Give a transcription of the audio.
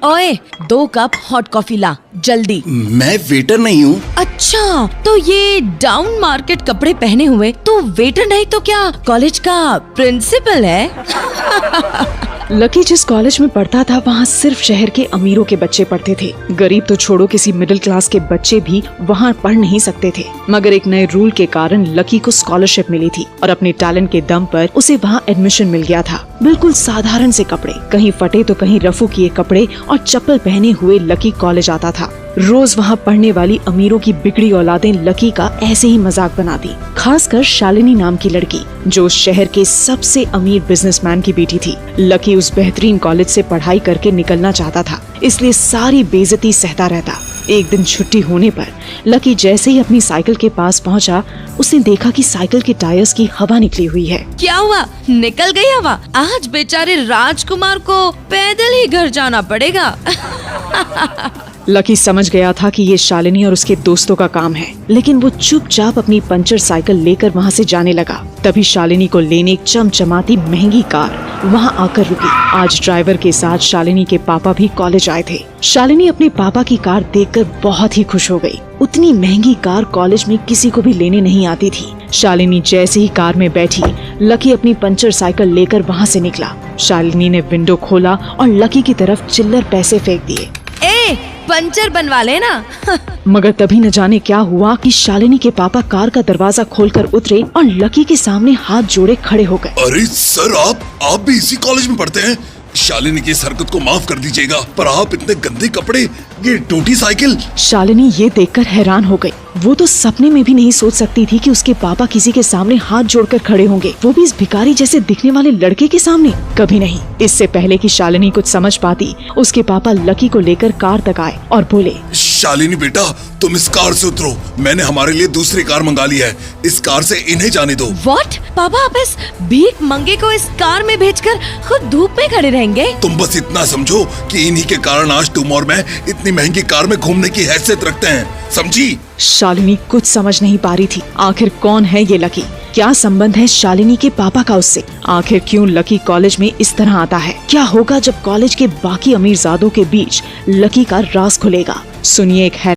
ओए 2 cup hot coffee ला जल्दी। मैं वेटर नहीं हूँ। अच्छा, तो ये डाउन मार्केट कपड़े पहने हुए तो वेटर नहीं तो क्या कॉलेज का प्रिंसिपल है? लकी जिस कॉलेज में पढ़ता था वहाँ सिर्फ शहर के अमीरों के बच्चे पढ़ते थे। गरीब तो छोड़ो, किसी मिडिल क्लास के बच्चे भी वहाँ पढ़ नहीं सकते थे। मगर एक नए रूल के कारण लकी को स्कॉलरशिप मिली थी और अपने टैलेंट के दम पर उसे वहाँ एडमिशन मिल गया था। बिल्कुल साधारण से कपड़े, कहीं फटे तो कहीं रफू किए कपड़े और चप्पल पहने हुए लकी कॉलेज आता था। रोज वहाँ पढ़ने वाली अमीरों की बिगड़ी औलादें लकी का ऐसे ही मजाक बनाती, खासकर शालिनी नाम की लड़की जो शहर के सबसे अमीर बिजनेसमैन की बेटी थी। लकी उस बेहतरीन कॉलेज से पढ़ाई करके निकलना चाहता था, इसलिए सारी बेइज्जती सहता रहता। एक दिन छुट्टी होने पर लकी जैसे ही अपनी साइकिल के पास पहुंचा, उसने देखा कि साइकिल के टायर्स की हवा निकली हुई है। क्या हुआ? निकल गई हवा? आज बेचारे राजकुमार को पैदल ही घर जाना पड़ेगा। लकी समझ गया था कि ये शालिनी और उसके दोस्तों का काम है, लेकिन वो चुपचाप अपनी पंचर साइकिल लेकर वहाँ से जाने लगा। तभी शालिनी को लेने एक चमचमाती महंगी कार वहाँ आकर रुकी। आज ड्राइवर के साथ शालिनी के पापा भी कॉलेज आए थे। शालिनी अपने पापा की कार देखकर बहुत ही खुश हो गई। उतनी महंगी कार कॉलेज में किसी को भी लेने नहीं आती थी। शालिनी जैसे ही कार में बैठी, लकी अपनी पंचर साइकिल लेकर वहाँ से निकला। शालिनी ने विंडो खोला और लकी की तरफ चिल्लर पैसे फेंक दिए। ए, पंचर बनवा लेना। मगर तभी न जाने क्या हुआ कि शालिनी के पापा कार का दरवाजा खोलकर उतरे और लकी के सामने हाथ जोड़े खड़े हो गए। अरे सर, आप भी इसी कॉलेज में पढ़ते हैं? शालिनी की इस हरकत को माफ कर दीजिएगा, पर आप इतने गंदे कपड़े, ये टूटी साइकिल। शालिनी ये देखकर हैरान हो गई। वो तो सपने में भी नहीं सोच सकती थी कि उसके पापा किसी के सामने हाथ जोड़कर खड़े होंगे, वो भी इस भिखारी जैसे दिखने वाले लड़के के सामने। कभी नहीं। इससे पहले कि शालिनी कुछ समझ पाती, उसके पापा लकी को लेकर कार तक आए और बोले, शालिनी बेटा, तुम इस कार से उतरो। मैंने हमारे लिए दूसरी कार मंगा ली है, इस कार से इन्हें जाने दो। व्हाट? पापा आप इस भीख मंगे को इस कार में भेजकर खुद धूप में खड़े रहेंगे? तुम बस इतना समझो कि इन्हीं के कारण आज तुम और मैं इतनी महंगी कार में घूमने की हैसियत रखते हैं, समझी? शालिनी कुछ समझ नहीं पा रही थी। आखिर कौन है ये लकी? क्या संबंध है शालिनी के पापा का उससे? आखिर क्यों लकी कॉलेज में इस तरह आता है? क्या होगा जब कॉलेज के बाकी अमीरजादों के बीच लकी का राज खुलेगा? सुनिए एक